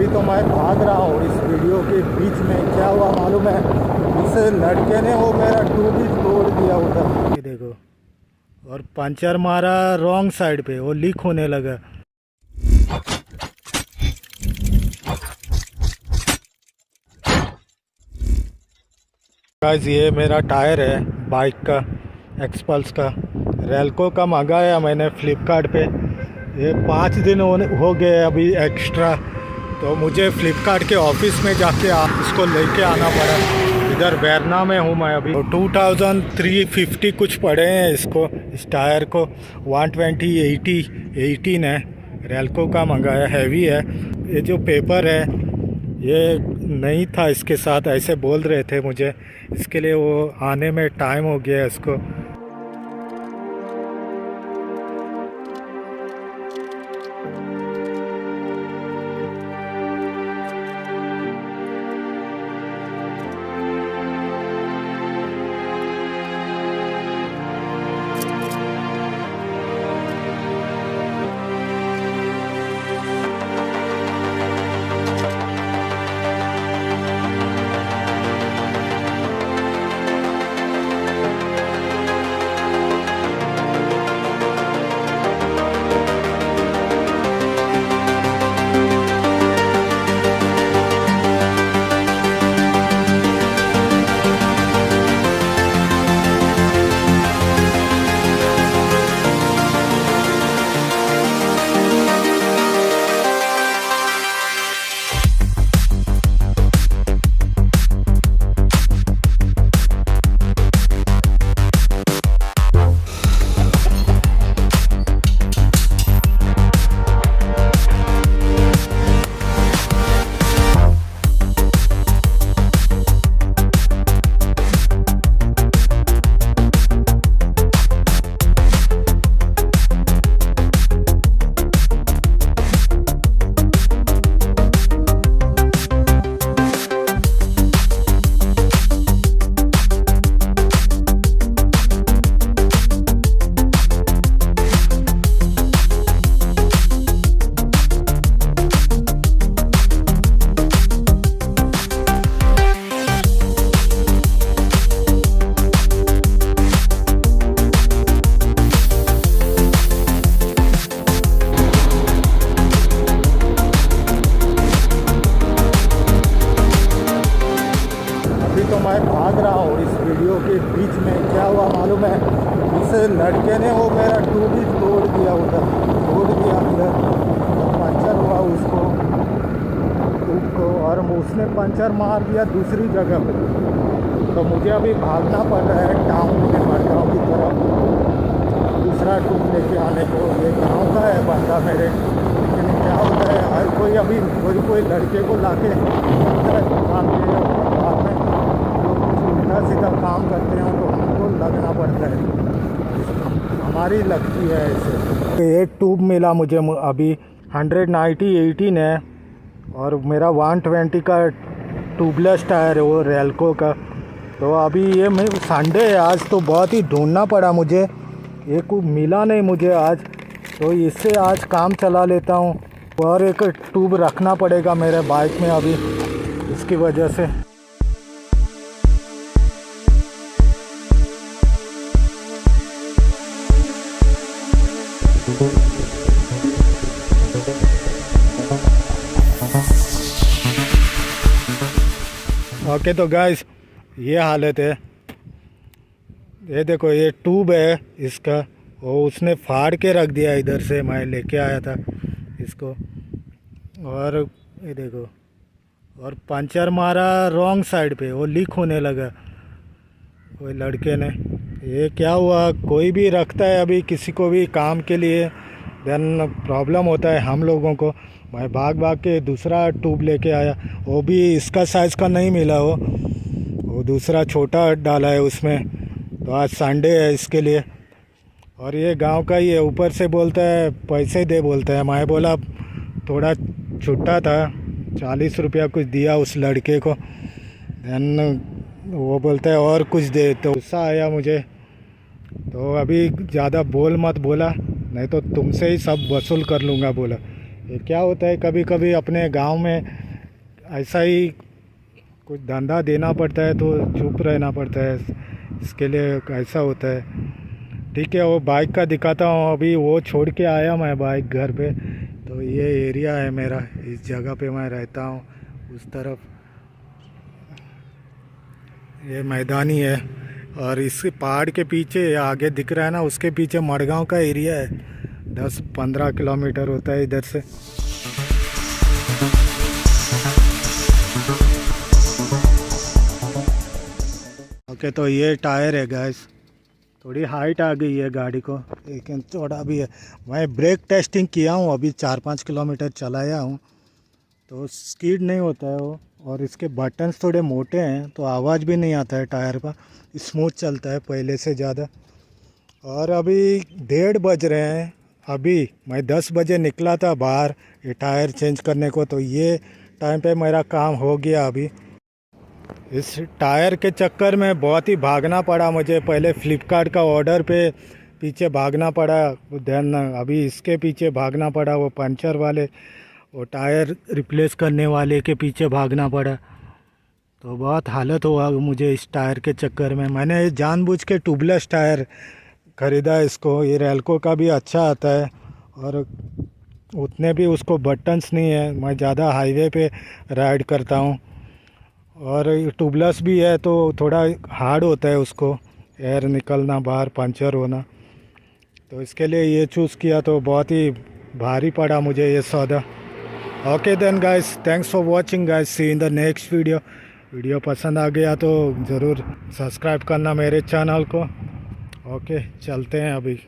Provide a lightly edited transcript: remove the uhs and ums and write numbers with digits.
अभी तो मैं भाग रहा हूँ इस वीडियो के बीच में। क्या हुआ मालूम है, उस लड़के ने वो मेरा ट्यूब ही तोड़ दिया उधर, ये देखो। और पंचर मारा रॉन्ग साइड पे, वो लीक होने लगा। गाइस ये मेरा टायर है बाइक का, एक्सपल्स का, रेलको का मंगाया मैंने फ्लिपकार्ट पे। ये 5 दिन हो गए अभी एक्स्ट्रा, तो मुझे फ्लिपकार्ट के ऑफिस में जाके इसको लेके आना पड़ा। इधर बैरना में हूँ मैं अभी। तो 2350 कुछ पड़े हैं इसको, इस टायर को। 120/80 है, रेलको का मंगाया, हैवी है। ये जो पेपर है ये नहीं था इसके साथ, ऐसे बोल रहे थे मुझे। इसके लिए वो आने में टाइम हो गया इसको। तो मैं भाग रहा हूँ इस वीडियो के बीच में। क्या हुआ मालूम है, उस लड़के ने वो मेरा ट्यूब ही तोड़ दिया उधर, तोड़ दिया अंदर। पंचर हुआ उसको, ट्यूब को, और उसने पंचर मार दिया दूसरी जगह पे। तो मुझे अभी भागना पड़ रहा है टाउन में, मडगांव की तरफ, दूसरा ट्यूब लेके आने को। ये गाँव का है बंदा मेरे, लेकिन क्या होता है हर कोई अभी कोई लड़के को ला के दुकान पे बाद में सीधा काम करते हैं तो हमको लगना पड़ता है, हमारी लगती है ऐसे। तो ये ट्यूब मिला मुझे अभी 190/18 है, और मेरा 120 का ट्यूबलेस टायर है वो रेलको का। तो अभी ये मैं संडे है आज, तो बहुत ही ढूंढना पड़ा मुझे, ये कुछ मिला नहीं मुझे आज। तो इससे आज काम चला लेता हूँ, और एक ट्यूब रखना पड़ेगा मेरे बाइक में अभी, इसकी वजह से। ओके तो गाइस ये हालत है, ये देखो ये ट्यूब है इसका, वो उसने फाड़ के रख दिया इधर से, मैं लेके आया था इसको। और ये देखो, और पंचर मारा रॉन्ग साइड पे, वो लीक होने लगा वो लड़के ने। ये क्या हुआ, कोई भी रखता है अभी किसी को भी काम के लिए, देन प्रॉब्लम होता है हम लोगों को। मैं भाग भाग के दूसरा ट्यूब लेके आया, वो भी इसका साइज़ का नहीं मिला, वो दूसरा छोटा डाला है उसमें। तो आज संडे है इसके लिए, और ये गांव का ही है। ऊपर से बोलता है पैसे दे, बोलता है। मैं बोला थोड़ा छुट्टा था, 40 रुपया कुछ दिया उस लड़के को, देन वो बोलता है और कुछ दे। तो गुस्सा आया मुझे, तो अभी ज़्यादा बोल मत बोला, नहीं तो तुमसे ही सब वसूल कर लूँगा बोला। ये क्या होता है, कभी कभी अपने गांव में ऐसा ही कुछ धंधा देना पड़ता है तो चुप रहना पड़ता है, इसके लिए ऐसा होता है। ठीक है, वो बाइक का दिखाता हूँ। अभी वो छोड़ के आया मैं बाइक घर पे। तो ये एरिया है मेरा, इस जगह पे मैं रहता हूँ। उस तरफ ये मैदानी है, और इस पहाड़ के पीछे आगे दिख रहा है ना, उसके पीछे मड़गांव का एरिया है। 10-15 किलोमीटर होता है इधर से। ओके, तो ये टायर है गाइस, थोड़ी हाइट आ गई है गाड़ी को, लेकिन चौड़ा भी है। मैं ब्रेक टेस्टिंग किया हूँ, अभी 4-5 किलोमीटर चलाया हूँ, तो स्कीड नहीं होता है वो। और इसके बटन्स थोड़े मोटे हैं तो आवाज़ भी नहीं आता है टायर का, स्मूथ चलता है पहले से ज़्यादा। और अभी 1:30 बज रहे हैं। अभी मैं 10 बजे निकला था बाहर ये टायर चेंज करने को, तो ये टाइम पे मेरा काम हो गया। अभी इस टायर के चक्कर में बहुत ही भागना पड़ा मुझे। पहले फ्लिपकार्ट का ऑर्डर पे पीछे भागना पड़ा, देन अभी इसके पीछे भागना पड़ा, वो पंचर वाले, वो टायर रिप्लेस करने वाले के पीछे भागना पड़ा। तो बहुत हालत हुआ मुझे इस टायर के चक्कर में। मैंने जानबूझ के ट्यूबलेस टायर ख़रीदा इसको। ये रेलको का भी अच्छा आता है, और उतने भी उसको बटन्स नहीं है। मैं ज़्यादा हाईवे पे राइड करता हूँ, और ट्यूबलेस भी है तो थोड़ा हार्ड होता है उसको एयर निकलना, बाहर पंचर होना। तो इसके लिए ये चूज़ किया, तो बहुत ही भारी पड़ा मुझे ये सौदा। Okay then guys, thanks for watching guys, see in the next video. Video पसंद आ गया तो ज़रूर सब्सक्राइब करना मेरे चैनल को। ओके, चलते हैं अभी।